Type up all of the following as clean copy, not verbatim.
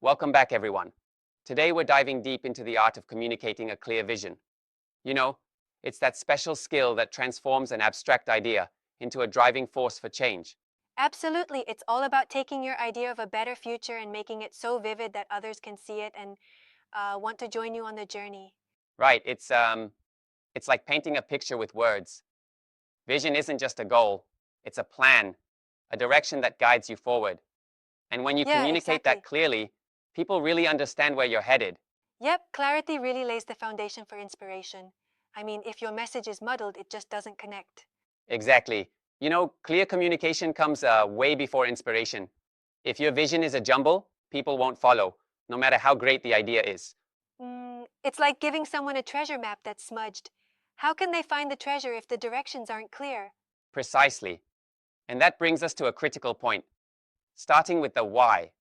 Welcome back, everyone. Today we're diving deep into the art of communicating a clear vision. You know, it's that special skill that transforms an abstract idea into a driving force for change. Absolutely. It's all about taking your idea of a better future and making it so vivid that others can see it and want to join you on the journey. Right, it's like painting a picture with words. Vision isn't just a goal, it's a plan, a direction that guides you forward. And when you Yeah, communicate that exactly. clearly, people really understand where you're headed. Yep, clarity really lays the foundation for inspiration. I mean, if your message is muddled, it just doesn't connect. Exactly. Clear communication comes way before inspiration. If your vision is a jumble, people won't follow, no matter how great the idea is. It's like giving someone a treasure map that's smudged. How can they find the treasure if the directions aren't clear? Precisely. And that brings us to a critical point, starting with the why.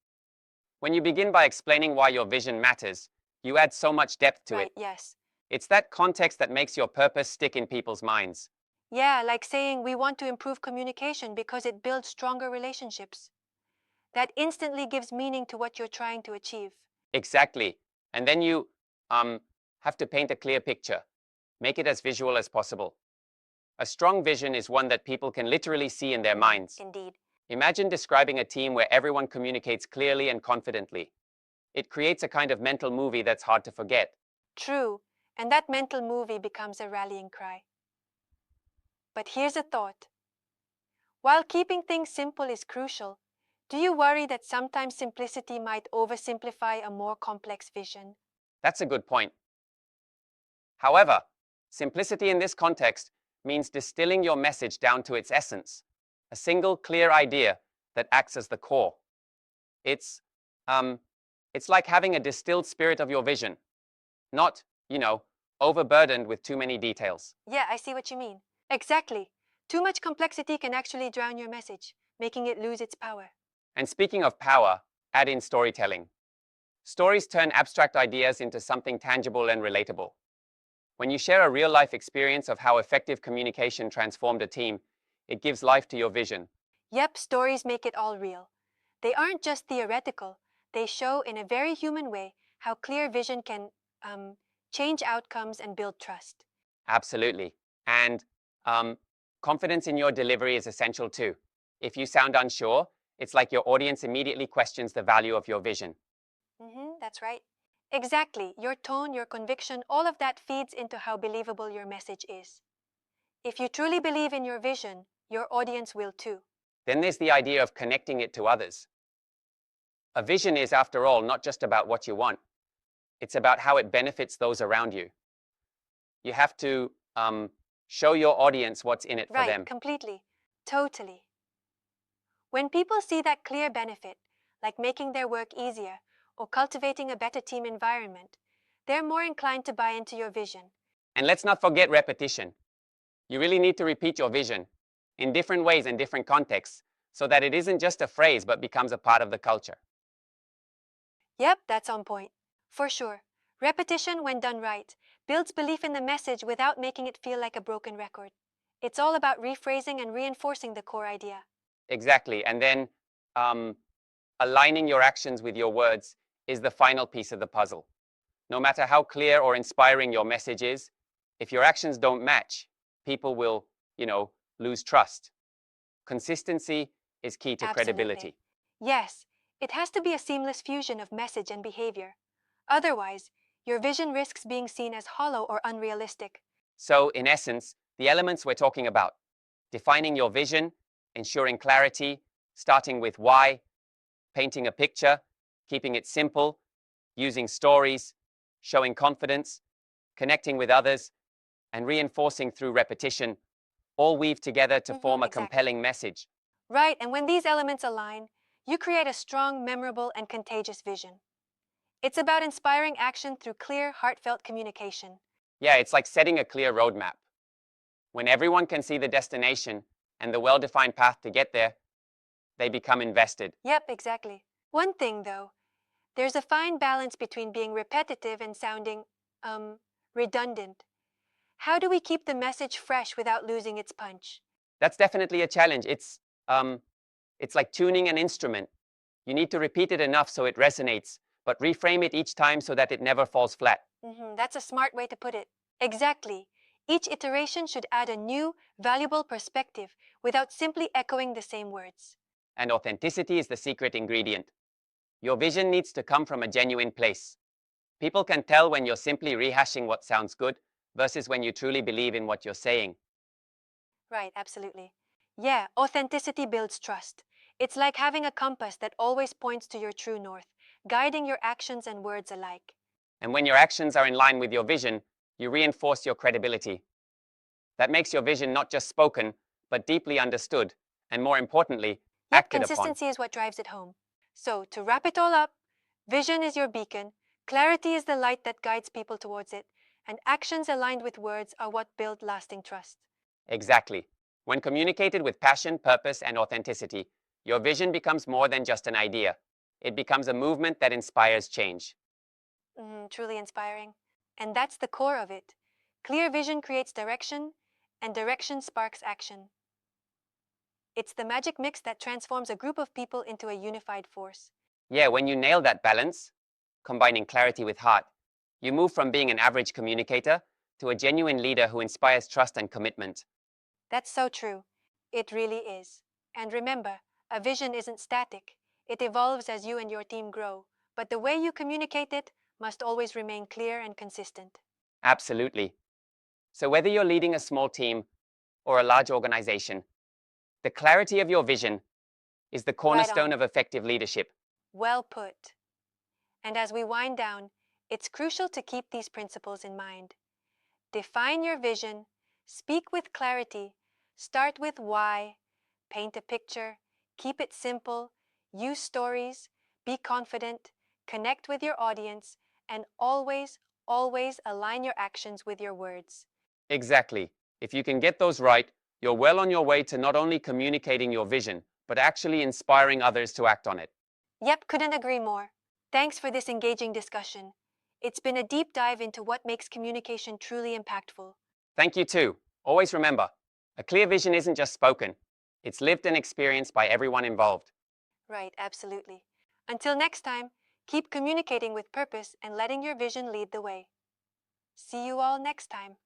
When you begin by explaining why your vision matters, you add so much depth to it. Right, yes. It's that context that makes your purpose stick in people's minds. Yeah, like saying we want to improve communication because it builds stronger relationships. That instantly gives meaning to what you're trying to achieve. Exactly. And then you um, have to paint a clear picture. Make it as visual as possible. A strong vision is one that people can literally see in their minds. Indeed. Imagine describing a team where everyone communicates clearly and confidently. It creates a kind of mental movie that's hard to forget. True, and that mental movie becomes a rallying cry. But here's a thought. While keeping things simple is crucial, do you worry that sometimes simplicity might oversimplify a more complex vision? That's a good point. However, simplicity in this context means distilling your message down to its essence, a single clear idea that acts as the core. It's um, it's like having a distilled spirit of your vision, not, overburdened with too many details. Yeah, I see what you mean. Exactly. Too much complexity can actually drown your message, making it lose its power. And speaking of power, add in storytelling. Stories turn abstract ideas into something tangible and relatable. When you share a real life experience of how effective communication transformed a team, it gives life to your vision. Yep, stories make it all real. They aren't just theoretical, they show in a very human way how clear vision can um, change outcomes and build trust. Absolutely. And um, confidence in your delivery is essential too. If you sound unsure, it's like your audience immediately questions the value of your vision. That's right. Exactly. Your tone, your conviction, all of that feeds into how believable your message is. If you truly believe in your vision, your audience will too. Then there's the idea of connecting it to others. A vision is, after all, not just about what you want, it's about how it benefits those around you. You have to show your audience what's in it for Right, them. completely. Totally. When people see that clear benefit, like making their work easier or cultivating a better team environment, they're more inclined to buy into your vision. And let's not forget repetition. You really need to repeat your vision in different ways and different contexts so that it isn't just a phrase but becomes a part of the culture. Yep, that's on point. For sure. Repetition, when done right, builds belief in the message without making it feel like a broken record. It's all about rephrasing and reinforcing the core idea. Exactly. And then um, aligning your actions with your words is the final piece of the puzzle. No matter how clear or inspiring your message is, if your actions don't match, people will, lose trust. Consistency is key to Absolutely. credibility. Yes, it has to be a seamless fusion of message and behavior. Otherwise, your vision risks being seen as hollow or unrealistic. So, in essence, the elements we're talking about: defining your vision, ensuring clarity, starting with why, painting a picture, keeping it simple, using stories, showing confidence, connecting with others, and reinforcing through repetition, all weave together to form a Exactly. compelling message. Right, and when these elements align, you create a strong, memorable, and contagious vision. It's about inspiring action through clear, heartfelt communication. Yeah, it's like setting a clear roadmap. When everyone can see the destination and the well defined path to get there, they become invested. Yep, exactly. One thing, though, there's a fine balance between being repetitive and sounding, um, redundant. How do we keep the message fresh without losing its punch? That's definitely a challenge. It's like tuning an instrument. You need to repeat it enough so it resonates, but reframe it each time so that it never falls flat. That's a smart way to put it. Exactly. Each iteration should add a new, valuable perspective without simply echoing the same words. And authenticity is the secret ingredient. Your vision needs to come from a genuine place. People can tell when you're simply rehashing what sounds good versus when you truly believe in what you're saying. Right, absolutely. Yeah, authenticity builds trust. It's like having a compass that always points to your true north, guiding your actions and words alike. And when your actions are in line with your vision, you reinforce your credibility. That makes your vision not just spoken, but deeply understood, and more importantly, Yep, acted upon. consistency is what drives it home. So, to wrap it all up, vision is your beacon, clarity is the light that guides people towards it, and actions aligned with words are what build lasting trust. Exactly. When communicated with passion, purpose, and authenticity, your vision becomes more than just an idea. It becomes a movement that inspires change. Truly inspiring. And that's the core of it. Clear vision creates direction, and direction sparks action. It's the magic mix that transforms a group of people into a unified force. Yeah, when you nail that balance, combining clarity with heart, you move from being an average communicator to a genuine leader who inspires trust and commitment. That's so true. It really is. And remember, a vision isn't static. It evolves as you and your team grow. But the way you communicate it must always remain clear and consistent. Absolutely. So, whether you're leading a small team or a large organization, the clarity of your vision is the Right cornerstone on. of effective leadership. Well put. And as we wind down, it's crucial to keep these principles in mind. Define your vision, speak with clarity, start with why, paint a picture, keep it simple, use stories, be confident, connect with your audience, and always, always align your actions with your words. Exactly. If you can get those right, you're well on your way to not only communicating your vision, but actually inspiring others to act on it. Yep, couldn't agree more. Thanks for this engaging discussion. It's been a deep dive into what makes communication truly impactful. Thank you too. Always remember, a clear vision isn't just spoken, it's lived and experienced by everyone involved. Right, absolutely. Until next time, keep communicating with purpose and letting your vision lead the way. See you all next time.